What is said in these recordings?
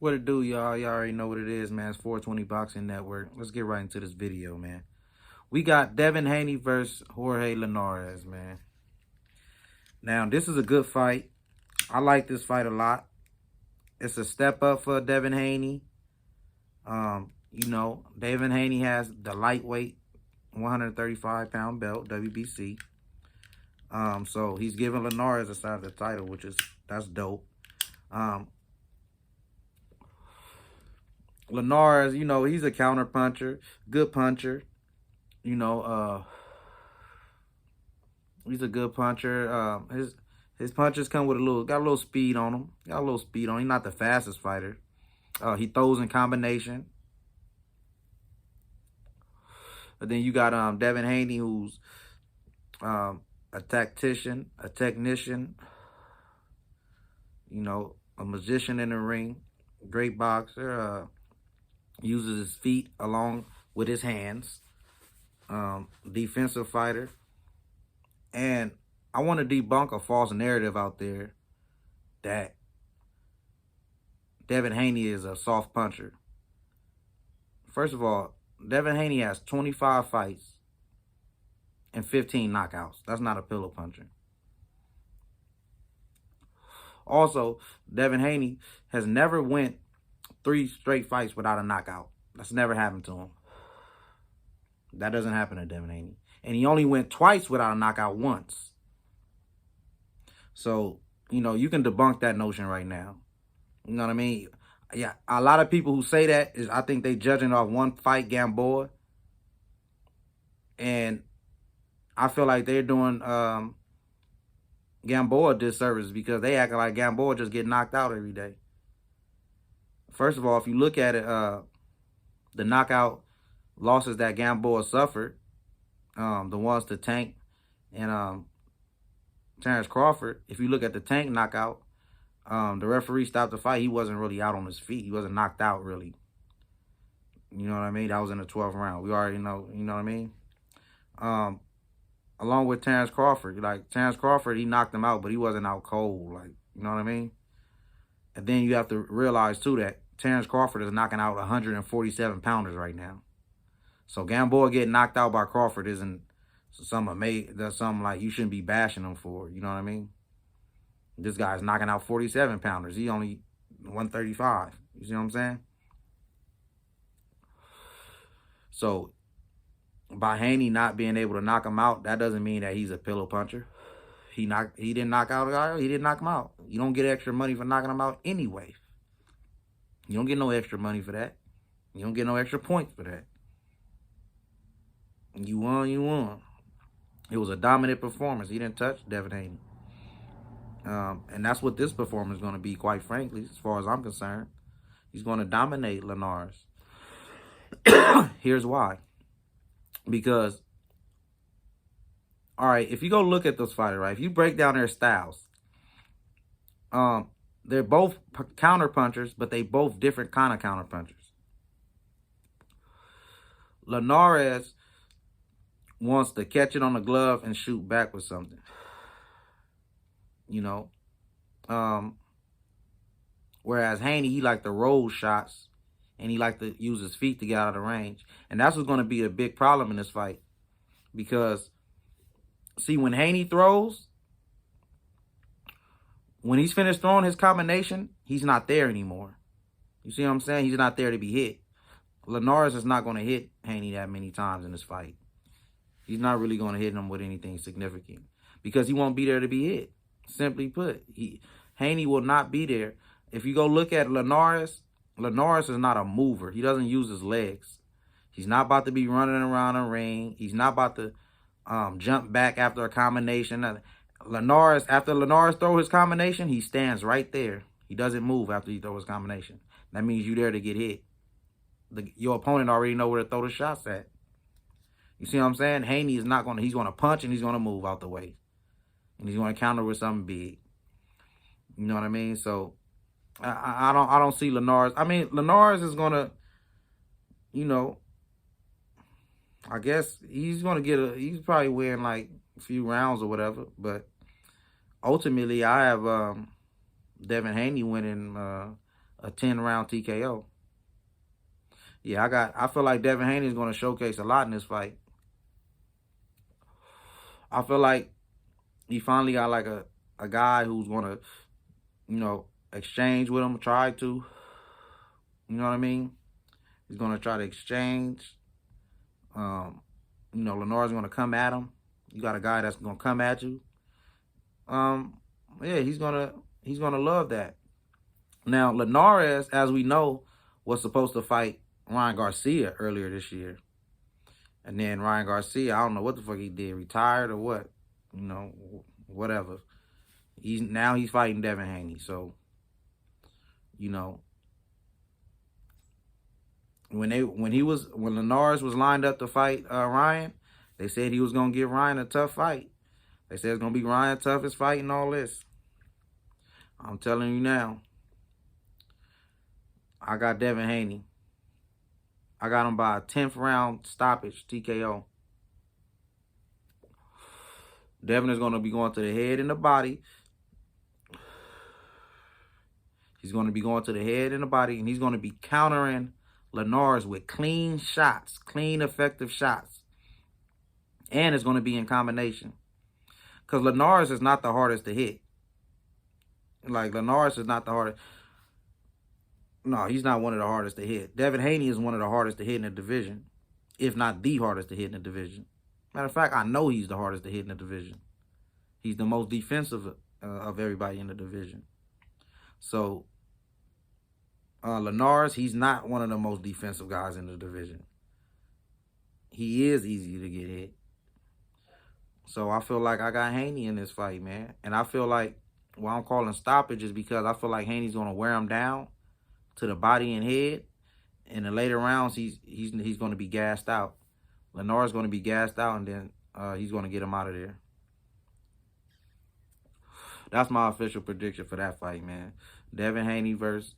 What it do, y'all? Y'all already know what it is, man. It's 420 Boxing Network. Let's get right into this video, man. We got Devin Haney versus Jorge Linares, man. Now, this is a good fight. I like this fight a lot. It's a step up for Devin Haney. Devin Haney has the lightweight 135-pound belt, WBC. So he's giving Linares a side of the title, that's dope. Linares, he's a counter puncher, good puncher. He's a good puncher. His punches come with got a little speed on him. He's not the fastest fighter. He throws in combination. But then you got Devin Haney, who's a tactician, a technician, a magician in the ring, great boxer, uses his feet along with his hands, defensive fighter. And I want to debunk a false narrative out there that Devin Haney is a soft puncher. First of all, Devin Haney has 25 fights and 15 knockouts. That's not a pillow puncher. Also, Devin Haney has never went 3 straight fights without a knockout. That's never happened to him. That doesn't happen to Devin Haney. And he only went twice without a knockout once. So, you can debunk that notion right now. You know what I mean? Yeah, a lot of people who say that I think they judging off one fight, Gamboa. And I feel like they're doing Gamboa a disservice because they acting like Gamboa just get knocked out every day. First of all, if you look at it, the knockout losses that Gamboa suffered, the ones to Tank and Terrence Crawford, if you look at the Tank knockout, the referee stopped the fight. He wasn't really out on his feet. He wasn't knocked out, really. You know what I mean? That was in the 12th round. We already know, you know what I mean? Along with Terrence Crawford. Terrence Crawford, he knocked him out, but he wasn't out cold. You know what I mean? And then you have to realize, too, that Terrence Crawford is knocking out 147-pounders right now. So Gamboa getting knocked out by Crawford isn't something like you shouldn't be bashing him for. You know what I mean? This guy's knocking out 47-pounders. He only 135. You see what I'm saying? So by Haney not being able to knock him out, that doesn't mean that he's a pillow puncher. He didn't knock out a guy. He didn't knock him out. You don't get extra money for knocking him out anyway. You don't get no extra money for that. You don't get no extra points for that. You won. It was a dominant performance. He didn't touch Devin Haney. And that's what this performance is going to be, quite frankly, as far as I'm concerned. He's going to dominate Linares. Here's why. Because, all right, if you go look at those fighters, right, if you break down their styles, they're both counter punchers, but they both different kind of counter punchers. Linares wants to catch it on the glove and shoot back with something. Whereas Haney, he like to roll shots and he like to use his feet to get out of the range. And that's what's going to be a big problem in this fight. Because, see, when Haney throws, when he's finished throwing his combination, he's not there anymore. You see what I'm saying? He's not there to be hit. Linares is not going to hit Haney that many times in this fight. He's not really going to hit him with anything significant because he won't be there to be hit. Simply put, Haney will not be there. If you go look at Linares, Linares is not a mover. He doesn't use his legs. He's not about to be running around a ring. He's not about to jump back after a combination. After Linares throws his combination, he stands right there. He doesn't move after he throws his combination. That means you're there to get hit. Your opponent already know where to throw the shots at. You see what I'm saying? Haney is not going to, he's going to punch and he's going to move out the way. And he's going to counter with something big. You know what I mean? So I don't see Linares. I mean, Linares is going to, I guess he's going to he's probably winning like a few rounds or whatever. But ultimately, I have Devin Haney winning a 10-round TKO. Yeah, I feel like Devin Haney is going to showcase a lot in this fight. I feel like he finally got like a guy who's going to, exchange with him, try to. You know what I mean? He's going to try to exchange. Linares is going to come at him. You got a guy that's going to come at you. Yeah, he's gonna love that. Now, Linares, as we know, was supposed to fight Ryan Garcia earlier this year. And then Ryan Garcia, I don't know what the fuck he did, retired or what. Whatever. He's fighting Devin Haney. So, when Linares was lined up to fight Ryan, they said he was gonna give Ryan a tough fight. They said it's gonna be Ryan's toughest fight and all this. I'm telling you now, I got Devin Haney. I got him by a 10th round stoppage, TKO. Devin is going to be going to the head and the body. He's going to be going to the head and the body, and he's going to be countering Linares with clean shots, clean, effective shots. And it's going to be in combination. Because Linares is not the hardest to hit. Like, Linares is not the hardest. No, he's not one of the hardest to hit. Devin Haney is one of the hardest to hit in the division, if not the hardest to hit in the division. Matter of fact, I know he's the hardest to hit in the division. He's the most defensive of everybody in the division. So, Linares, he's not one of the most defensive guys in the division. He is easy to get hit. So, I feel like I got Haney in this fight, man. And I feel like what I'm calling stoppage is because I feel like Haney's going to wear him down to the body and head. In the later rounds, he's going to be gassed out. Linares is going to be gassed out, and then he's going to get him out of there. That's my official prediction for that fight, man. Devin Haney versus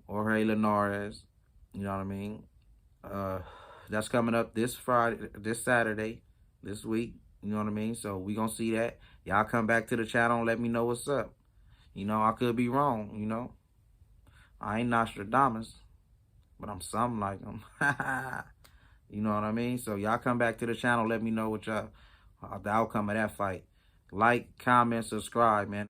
Jorge Linares. You know what I mean? That's coming up this Saturday, this week. You know what I mean? So we going to see that. Y'all come back to the channel and let me know what's up. I could be wrong, I ain't Nostradamus, but I'm something like him. You know what I mean? So y'all come back to the channel. Let me know what the outcome of that fight. Like, comment, subscribe, man.